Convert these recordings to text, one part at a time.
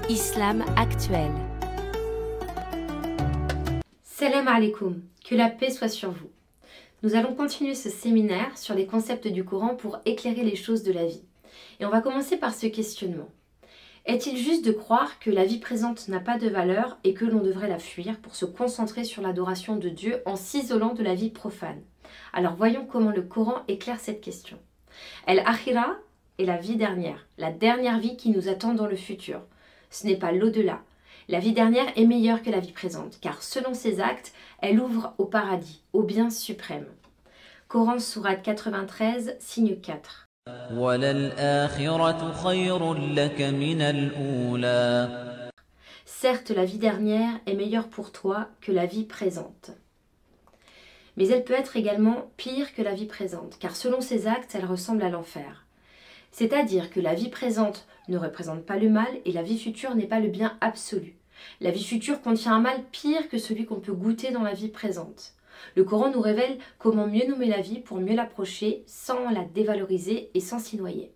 Islam actuel. Salam alaikum, que la paix soit sur vous. Nous allons continuer ce séminaire sur les concepts du Coran pour éclairer les choses de la vie. Et on va commencer par ce questionnement. Est-il juste de croire que la vie présente n'a pas de valeur et que l'on devrait la fuir pour se concentrer sur l'adoration de Dieu en s'isolant de la vie profane? Alors voyons comment le Coran éclaire cette question. El-Akhira est la vie dernière, la dernière vie qui nous attend dans le futur. Ce n'est pas l'au-delà. La vie dernière est meilleure que la vie présente, car selon ses actes, elle ouvre au paradis, au bien suprême. Coran sourate 93, signe 4. Certes, la vie dernière est meilleure pour toi que la vie présente. Mais elle peut être également pire que la vie présente, car selon ses actes, elle ressemble à l'enfer. C'est-à-dire que la vie présente ne représente pas le mal et la vie future n'est pas le bien absolu. La vie future contient un mal pire que celui qu'on peut goûter dans la vie présente. Le Coran nous révèle comment mieux nommer la vie pour mieux l'approcher sans la dévaloriser et sans s'y noyer.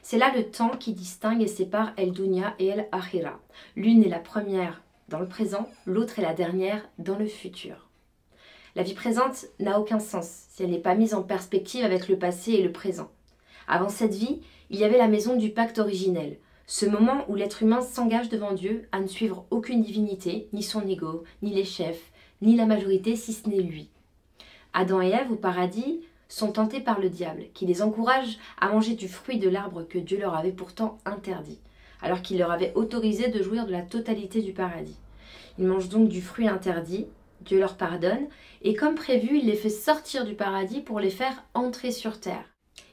C'est là le temps qui distingue et sépare El-Dunya et El-Akhira. L'une est la première dans le présent, l'autre est la dernière dans le futur. La vie présente n'a aucun sens si elle n'est pas mise en perspective avec le passé et le présent. Avant cette vie, il y avait la maison du pacte originel, ce moment où l'être humain s'engage devant Dieu à ne suivre aucune divinité, ni son ego, ni les chefs, ni la majorité si ce n'est lui. Adam et Ève au paradis sont tentés par le diable, qui les encourage à manger du fruit de l'arbre que Dieu leur avait pourtant interdit, alors qu'il leur avait autorisé de jouir de la totalité du paradis. Ils mangent donc du fruit interdit, Dieu leur pardonne, et comme prévu, il les fait sortir du paradis pour les faire entrer sur terre.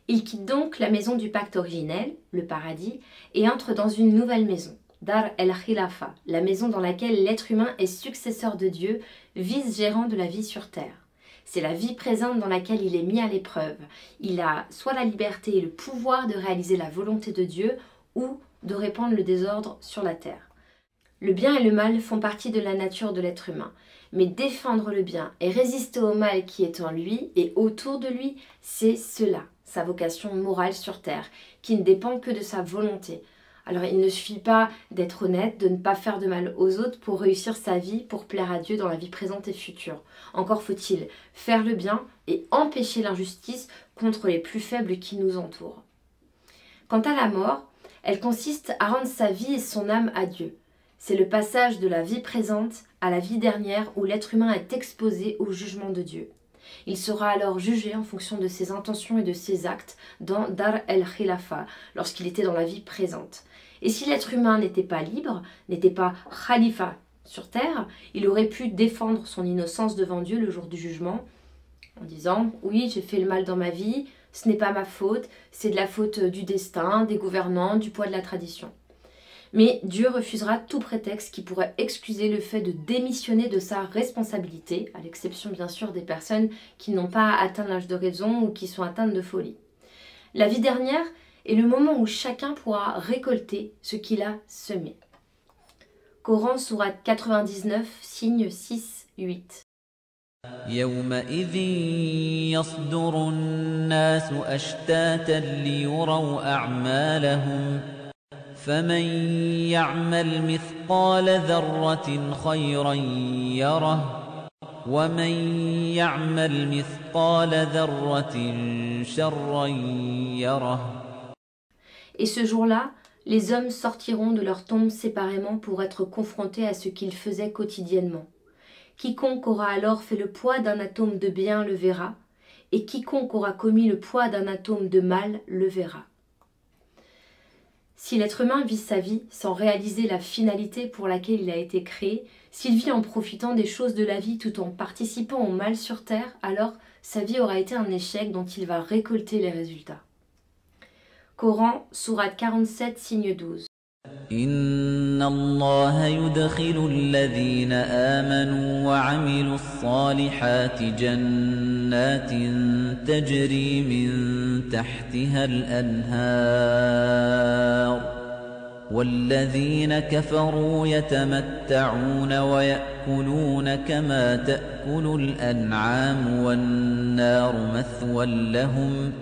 Ils quittent donc la maison du pacte originel, le paradis, et entrent dans une nouvelle maison, Dar el-Khilafa, la maison dans laquelle l'être humain est successeur de Dieu, vice-gérant de la vie sur terre. C'est la vie présente dans laquelle il est mis à l'épreuve. Il a soit la liberté et le pouvoir de réaliser la volonté de Dieu, ou de répandre le désordre sur la terre. Le bien et le mal font partie de la nature de l'être humain, mais défendre le bien et résister au mal qui est en lui et autour de lui, c'est cela, sa vocation morale sur terre, qui ne dépend que de sa volonté. Alors il ne suffit pas d'être honnête, de ne pas faire de mal aux autres pour réussir sa vie, pour plaire à Dieu dans la vie présente et future. Encore faut-il faire le bien et empêcher l'injustice contre les plus faibles qui nous entourent. Quant à la mort, elle consiste à rendre sa vie et son âme à Dieu. C'est le passage de la vie présente à la vie dernière où l'être humain est exposé au jugement de Dieu. Il sera alors jugé en fonction de ses intentions et de ses actes dans Dar el-Khilafa, lorsqu'il était dans la vie présente. Et si l'être humain n'était pas libre, n'était pas khalifa sur terre, il aurait pu défendre son innocence devant Dieu le jour du jugement, en disant « Oui, j'ai fait le mal dans ma vie, ce n'est pas ma faute, c'est de la faute du destin, des gouvernants, du poids de la tradition. » Mais Dieu refusera tout prétexte qui pourrait excuser le fait de démissionner de sa responsabilité, à l'exception bien sûr des personnes qui n'ont pas atteint l'âge de raison ou qui sont atteintes de folie. La vie dernière est le moment où chacun pourra récolter ce qu'il a semé. Coran sourate 99, signes 6-8. يومئذ يصدر الناس أشتاتا ليروا أعمالهم فمن يعمل مثقال ذرة خيرا يره ومن يعمل مثقال ذرة شرا يره. Et ce jour-là, les hommes sortiront de leur tombe séparément pour être confrontés à ce qu'ils faisaient quotidiennement. Quiconque aura alors fait le poids d'un atome de bien le verra, et quiconque aura commis le poids d'un atome de mal le verra. Si l'être humain vit sa vie sans réaliser la finalité pour laquelle il a été créé, s'il vit en profitant des choses de la vie tout en participant au mal sur terre, alors sa vie aura été un échec dont il va récolter les résultats. Coran, sourate 47, signe 12. إن الله يدخل الذين آمنوا وعملوا الصالحات جنات تجري من تحتها الأنهار والذين كفروا يتمتعون ويأكلون كما تأكل الأنعام والنار مثوى لهم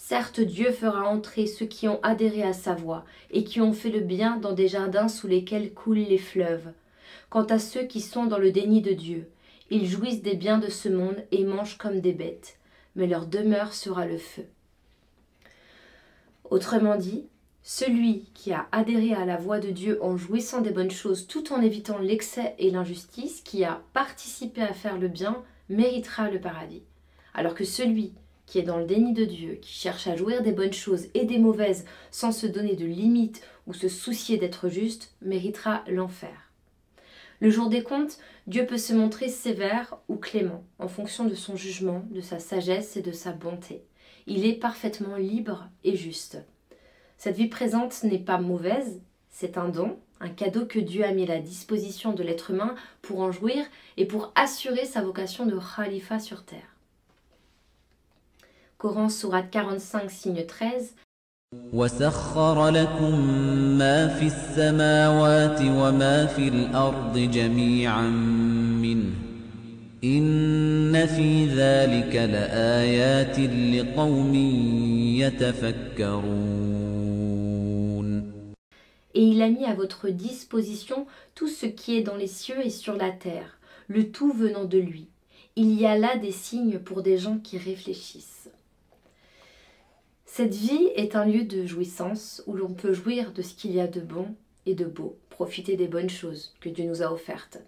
Certes, Dieu fera entrer ceux qui ont adhéré à sa voie et qui ont fait le bien dans des jardins sous lesquels coulent les fleuves. Quant à ceux qui sont dans le déni de Dieu, ils jouissent des biens de ce monde et mangent comme des bêtes, mais leur demeure sera le feu. Autrement dit, celui qui a adhéré à la voie de Dieu en jouissant des bonnes choses tout en évitant l'excès et l'injustice, qui a participé à faire le bien, méritera le paradis. Alors que celui qui est dans le déni de Dieu, qui cherche à jouir des bonnes choses et des mauvaises sans se donner de limites ou se soucier d'être juste, méritera l'enfer. Le jour des comptes, Dieu peut se montrer sévère ou clément en fonction de son jugement, de sa sagesse et de sa bonté. Il est parfaitement libre et juste. Cette vie présente n'est pas mauvaise, c'est un don, un cadeau que Dieu a mis à la disposition de l'être humain pour en jouir et pour assurer sa vocation de khalifa sur terre. Coran, sourate 45, signe 13. وَسَخَّرَ لَكُم مَّا فِي السَّمَاوَاتِ وَمَا فِي الْأَرْضِ جَمِيعًا مِّنْهُ إِنَّ فِي ذَلِكَ لَآيَاتٍ لِقَوْمٍ يَتَفَكَّرُونَ. Et il a mis à votre disposition tout ce qui est dans les cieux et sur la terre, le tout venant de lui. Il y a là des signes pour des gens qui réfléchissent. Cette vie est un lieu de jouissance où l'on peut jouir de ce qu'il y a de bon et de beau, profiter des bonnes choses que Dieu nous a offertes.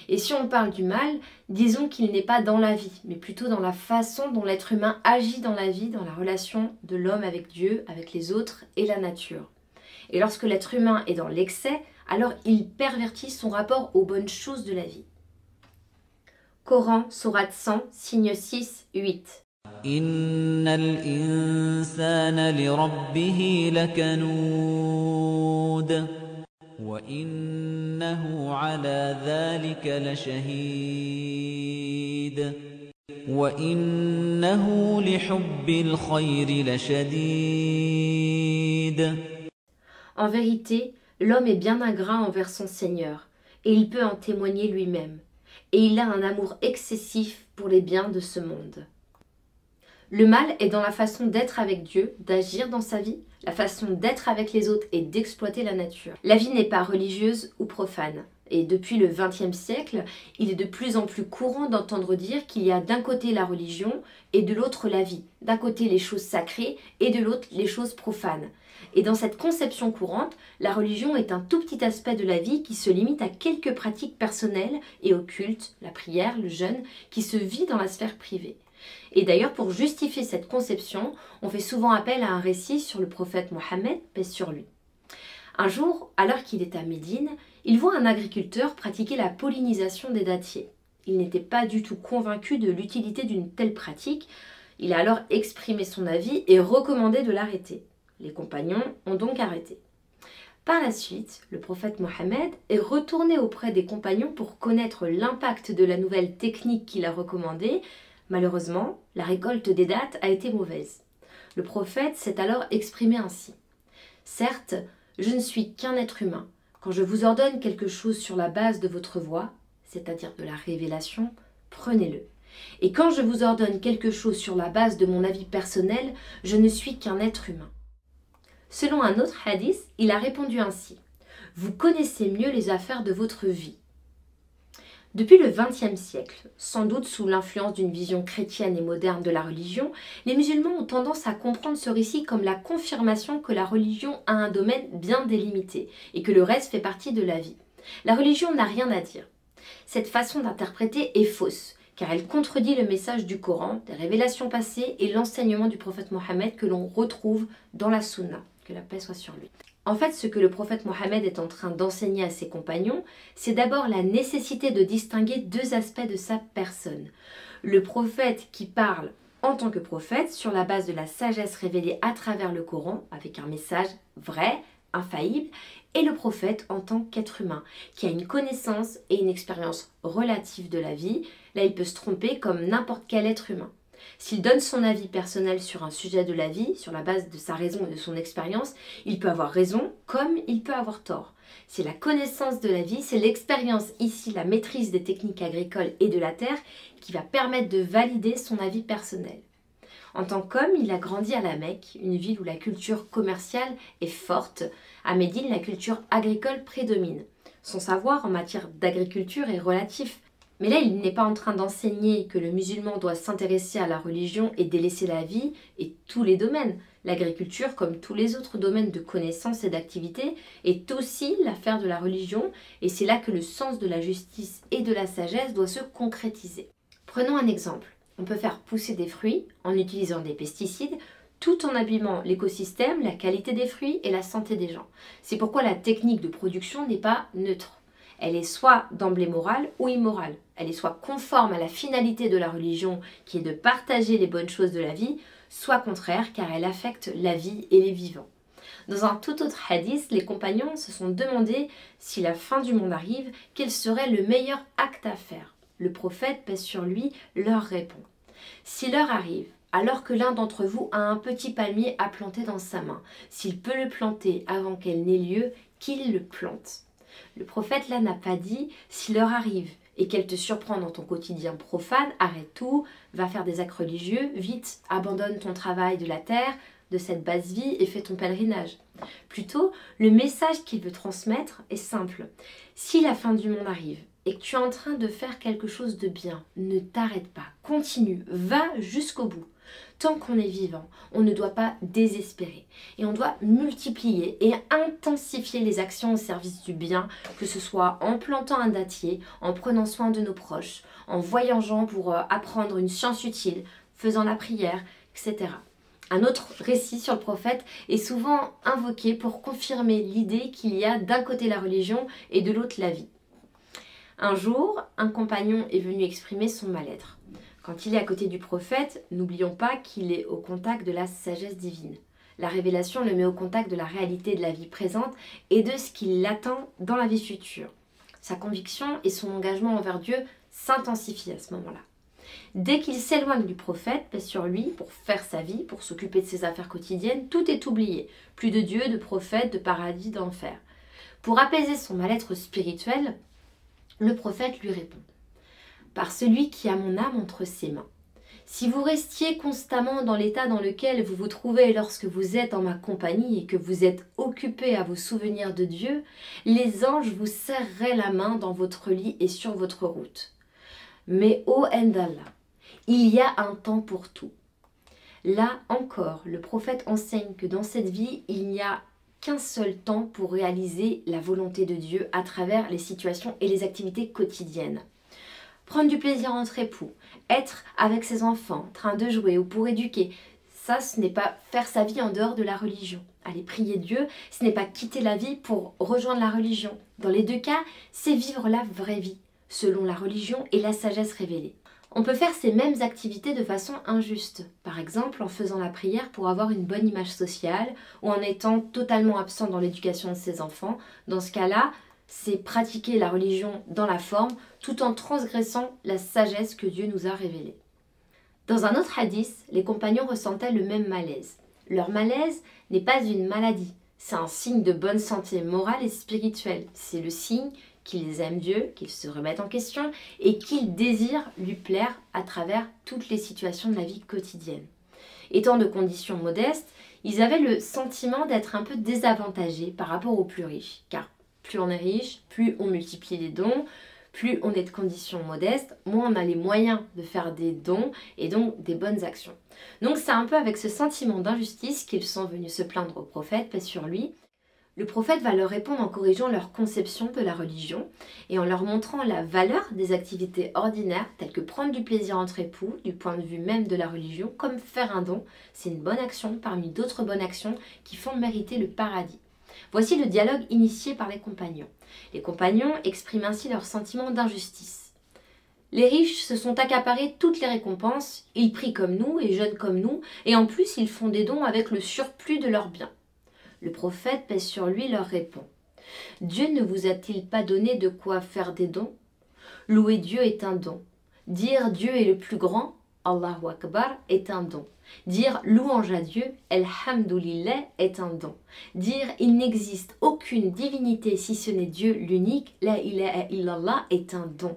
Et si on parle du mal, disons qu'il n'est pas dans la vie, mais plutôt dans la façon dont l'être humain agit dans la vie, dans la relation de l'homme avec Dieu, avec les autres et la nature. Et lorsque l'être humain est dans l'excès, alors il pervertit son rapport aux bonnes choses de la vie. Coran, sourate 100, signe 6, 8. إِنَّ الْإِنسَانَ لِرَبِّهِ لَكَنُودٌ وَإِنَّهُ عَلَى ذَلِكَ لَشَهِيدٌ وَإِنَّهُ لِحُبِّ الْخَيْرِ لَشَدِيدٌ. En vérité, l'homme est bien ingrat envers son Seigneur, et il peut en témoigner lui-même, et il a un amour excessif pour les biens de ce monde. Le mal est dans la façon d'être avec Dieu, d'agir dans sa vie, la façon d'être avec les autres et d'exploiter la nature. La vie n'est pas religieuse ou profane. Et depuis le XXe siècle, il est de plus en plus courant d'entendre dire qu'il y a d'un côté la religion et de l'autre la vie. D'un côté les choses sacrées et de l'autre les choses profanes. Et dans cette conception courante, la religion est un tout petit aspect de la vie qui se limite à quelques pratiques personnelles et au culte, la prière, le jeûne, qui se vit dans la sphère privée. Et d'ailleurs, pour justifier cette conception, on fait souvent appel à un récit sur le prophète Mohammed, paix sur lui. Un jour, alors qu'il est à Médine, il voit un agriculteur pratiquer la pollinisation des dattiers. Il n'était pas du tout convaincu de l'utilité d'une telle pratique. Il a alors exprimé son avis et recommandé de l'arrêter. Les compagnons ont donc arrêté. Par la suite, le prophète Mohammed est retourné auprès des compagnons pour connaître l'impact de la nouvelle technique qu'il a recommandée. Malheureusement, la récolte des dattes a été mauvaise. Le prophète s'est alors exprimé ainsi. « Certes, je ne suis qu'un être humain. Quand je vous ordonne quelque chose sur la base de votre voix, c'est-à-dire de la révélation, prenez-le. Et quand je vous ordonne quelque chose sur la base de mon avis personnel, je ne suis qu'un être humain. » Selon un autre hadith, il a répondu ainsi. « Vous connaissez mieux les affaires de votre vie. » Depuis le XXe siècle, sans doute sous l'influence d'une vision chrétienne et moderne de la religion, les musulmans ont tendance à comprendre ce récit comme la confirmation que la religion a un domaine bien délimité et que le reste fait partie de la vie. La religion n'a rien à dire. Cette façon d'interpréter est fausse, car elle contredit le message du Coran, des révélations passées et l'enseignement du prophète Mohammed que l'on retrouve dans la Sunna, que la paix soit sur lui. En fait, ce que le prophète Mohammed est en train d'enseigner à ses compagnons, c'est d'abord la nécessité de distinguer deux aspects de sa personne. Le prophète qui parle en tant que prophète sur la base de la sagesse révélée à travers le Coran, avec un message vrai, infaillible, et le prophète en tant qu'être humain, qui a une connaissance et une expérience relative de la vie. Là, il peut se tromper comme n'importe quel être humain. S'il donne son avis personnel sur un sujet de la vie, sur la base de sa raison et de son expérience, il peut avoir raison comme il peut avoir tort. C'est la connaissance de la vie, c'est l'expérience ici, la maîtrise des techniques agricoles et de la terre qui va permettre de valider son avis personnel. En tant qu'homme, il a grandi à la Mecque, une ville où la culture commerciale est forte. À Médine, la culture agricole prédomine. Son savoir en matière d'agriculture est relatif. Mais là, il n'est pas en train d'enseigner que le musulman doit s'intéresser à la religion et délaisser la vie et tous les domaines. L'agriculture, comme tous les autres domaines de connaissances et d'activité, est aussi l'affaire de la religion et c'est là que le sens de la justice et de la sagesse doit se concrétiser. Prenons un exemple. On peut faire pousser des fruits en utilisant des pesticides tout en abîmant l'écosystème, la qualité des fruits et la santé des gens. C'est pourquoi la technique de production n'est pas neutre. Elle est soit d'emblée morale ou immorale. Elle est soit conforme à la finalité de la religion qui est de partager les bonnes choses de la vie, soit contraire car elle affecte la vie et les vivants. Dans un tout autre hadith, les compagnons se sont demandé si la fin du monde arrive, quel serait le meilleur acte à faire. Le prophète, paix sur lui, leur répond. Si l'heure arrive, alors que l'un d'entre vous a un petit palmier à planter dans sa main, s'il peut le planter avant qu'elle n'ait lieu, qu'il le plante. Le prophète là n'a pas dit si l'heure arrive et qu'elle te surprend dans ton quotidien profane, arrête tout, va faire des actes religieux, vite, abandonne ton travail de la terre, de cette basse vie et fais ton pèlerinage. Plutôt, le message qu'il veut transmettre est simple. Si la fin du monde arrive et que tu es en train de faire quelque chose de bien, ne t'arrête pas, continue, va jusqu'au bout. Tant qu'on est vivant, on ne doit pas désespérer et on doit multiplier et intensifier les actions au service du bien, que ce soit en plantant un dattier, en prenant soin de nos proches, en voyageant pour apprendre une science utile, faisant la prière, etc. Un autre récit sur le prophète est souvent invoqué pour confirmer l'idée qu'il y a d'un côté la religion et de l'autre la vie. Un jour, un compagnon est venu exprimer son mal-être. Quand il est à côté du prophète, n'oublions pas qu'il est au contact de la sagesse divine. La révélation le met au contact de la réalité de la vie présente et de ce qui l'attend dans la vie future. Sa conviction et son engagement envers Dieu s'intensifient à ce moment-là. Dès qu'il s'éloigne du prophète, paix sur lui, pour faire sa vie, pour s'occuper de ses affaires quotidiennes, tout est oublié. Plus de Dieu, de prophète, de paradis, d'enfer. Pour apaiser son mal-être spirituel, le prophète lui répond. Par celui qui a mon âme entre ses mains. Si vous restiez constamment dans l'état dans lequel vous vous trouvez lorsque vous êtes en ma compagnie et que vous êtes occupé à vous souvenir de Dieu, les anges vous serreraient la main dans votre lit et sur votre route. Mais ô Endallah, il y a un temps pour tout. Là encore, le prophète enseigne que dans cette vie, il n'y a qu'un seul temps pour réaliser la volonté de Dieu à travers les situations et les activités quotidiennes. Prendre du plaisir entre époux, être avec ses enfants, en train de jouer ou pour éduquer, ça ce n'est pas faire sa vie en dehors de la religion. Aller prier Dieu, ce n'est pas quitter la vie pour rejoindre la religion. Dans les deux cas, c'est vivre la vraie vie, selon la religion et la sagesse révélée. On peut faire ces mêmes activités de façon injuste, par exemple en faisant la prière pour avoir une bonne image sociale ou en étant totalement absent dans l'éducation de ses enfants. Dans ce cas-là, c'est pratiquer la religion dans la forme tout en transgressant la sagesse que Dieu nous a révélée. Dans un autre hadith, les compagnons ressentaient le même malaise. Leur malaise n'est pas une maladie, c'est un signe de bonne santé morale et spirituelle. C'est le signe qu'ils aiment Dieu, qu'ils se remettent en question et qu'ils désirent lui plaire à travers toutes les situations de la vie quotidienne. Étant de conditions modestes, ils avaient le sentiment d'être un peu désavantagés par rapport aux plus riches, car plus on est riche, plus on multiplie les dons, plus on est de conditions modestes, moins on a les moyens de faire des dons et donc des bonnes actions. Donc c'est un peu avec ce sentiment d'injustice qu'ils sont venus se plaindre au prophète, paix sur lui. Le prophète va leur répondre en corrigeant leur conception de la religion et en leur montrant la valeur des activités ordinaires telles que prendre du plaisir entre époux, du point de vue même de la religion, comme faire un don. C'est une bonne action parmi d'autres bonnes actions qui font mériter le paradis. Voici le dialogue initié par les compagnons. Les compagnons expriment ainsi leur sentiment d'injustice. Les riches se sont accaparés toutes les récompenses, ils prient comme nous et jeûnent comme nous, et en plus ils font des dons avec le surplus de leurs biens. Le prophète, paix sur lui, leur répond. Dieu ne vous a-t-il pas donné de quoi faire des dons? Louer Dieu est un don. Dire Dieu est le plus grand, Allahu Akbar, est un don. Dire louange à Dieu, Elhamdulillah, est un don. Dire il n'existe aucune divinité si ce n'est Dieu l'unique, La ilaha illallah, est un don.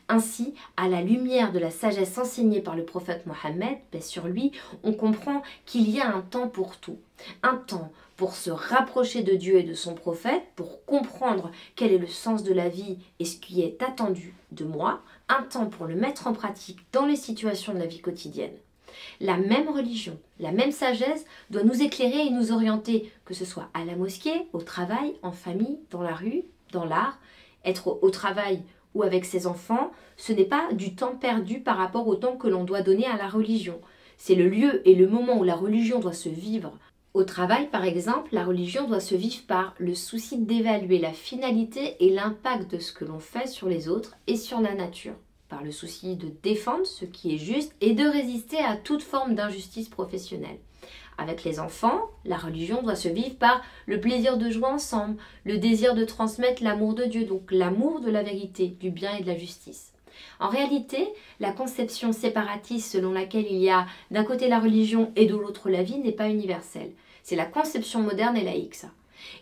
Ainsi, à la lumière de la sagesse enseignée par le prophète Mohammed, paix sur lui, on comprend qu'il y a un temps pour tout. Un temps pour se rapprocher de Dieu et de son prophète, pour comprendre quel est le sens de la vie et ce qui est attendu de moi. Un temps pour le mettre en pratique dans les situations de la vie quotidienne. La même religion, la même sagesse doit nous éclairer et nous orienter, que ce soit à la mosquée, au travail, en famille, dans la rue, dans l'art. Être au travail ou avec ses enfants, ce n'est pas du temps perdu par rapport au temps que l'on doit donner à la religion. C'est le lieu et le moment où la religion doit se vivre. Au travail, par exemple, la religion doit se vivre par le souci d'évaluer la finalité et l'impact de ce que l'on fait sur les autres et sur la nature, par le souci de défendre ce qui est juste et de résister à toute forme d'injustice professionnelle. Avec les enfants, la religion doit se vivre par le plaisir de jouer ensemble, le désir de transmettre l'amour de Dieu, donc l'amour de la vérité, du bien et de la justice. En réalité, la conception séparatiste selon laquelle il y a d'un côté la religion et de l'autre la vie n'est pas universelle. C'est la conception moderne et laïque, ça.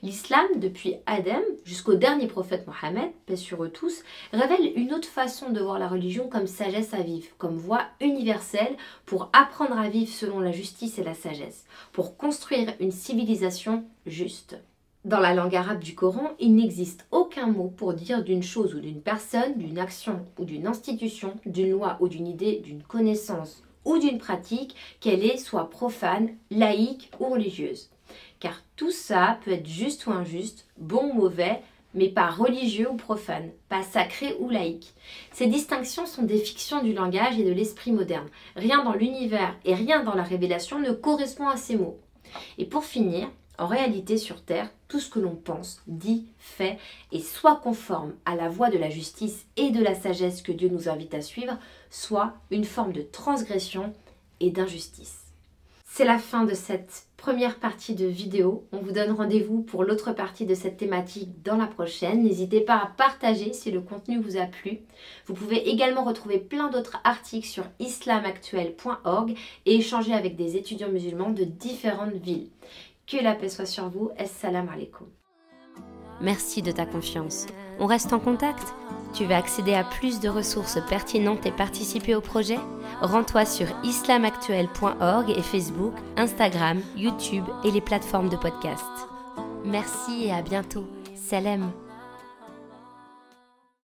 L'islam, depuis Adam jusqu'au dernier prophète Mohammed, paix sur eux tous, révèle une autre façon de voir la religion comme sagesse à vivre, comme voie universelle pour apprendre à vivre selon la justice et la sagesse, pour construire une civilisation juste. Dans la langue arabe du Coran, il n'existe aucun mot pour dire d'une chose ou d'une personne, d'une action ou d'une institution, d'une loi ou d'une idée, d'une connaissance ou d'une pratique, qu'elle est soit profane, laïque ou religieuse. Car tout ça peut être juste ou injuste, bon ou mauvais, mais pas religieux ou profane, pas sacré ou laïque. Ces distinctions sont des fictions du langage et de l'esprit moderne. Rien dans l'univers et rien dans la révélation ne correspond à ces mots. Et pour finir, en réalité sur Terre, tout ce que l'on pense, dit, fait est soit conforme à la voie de la justice et de la sagesse que Dieu nous invite à suivre, soit une forme de transgression et d'injustice. C'est la fin de cette première partie de vidéo. On vous donne rendez-vous pour l'autre partie de cette thématique dans la prochaine. N'hésitez pas à partager si le contenu vous a plu. Vous pouvez également retrouver plein d'autres articles sur islamactuel.org et échanger avec des étudiants musulmans de différentes villes. Que la paix soit sur vous. Assalamu alaikum. Merci de ta confiance. On reste en contact? Tu veux accéder à plus de ressources pertinentes et participer au projet? Rends-toi sur islamactuel.org et Facebook, Instagram, YouTube et les plateformes de podcast. Merci et à bientôt. Salam.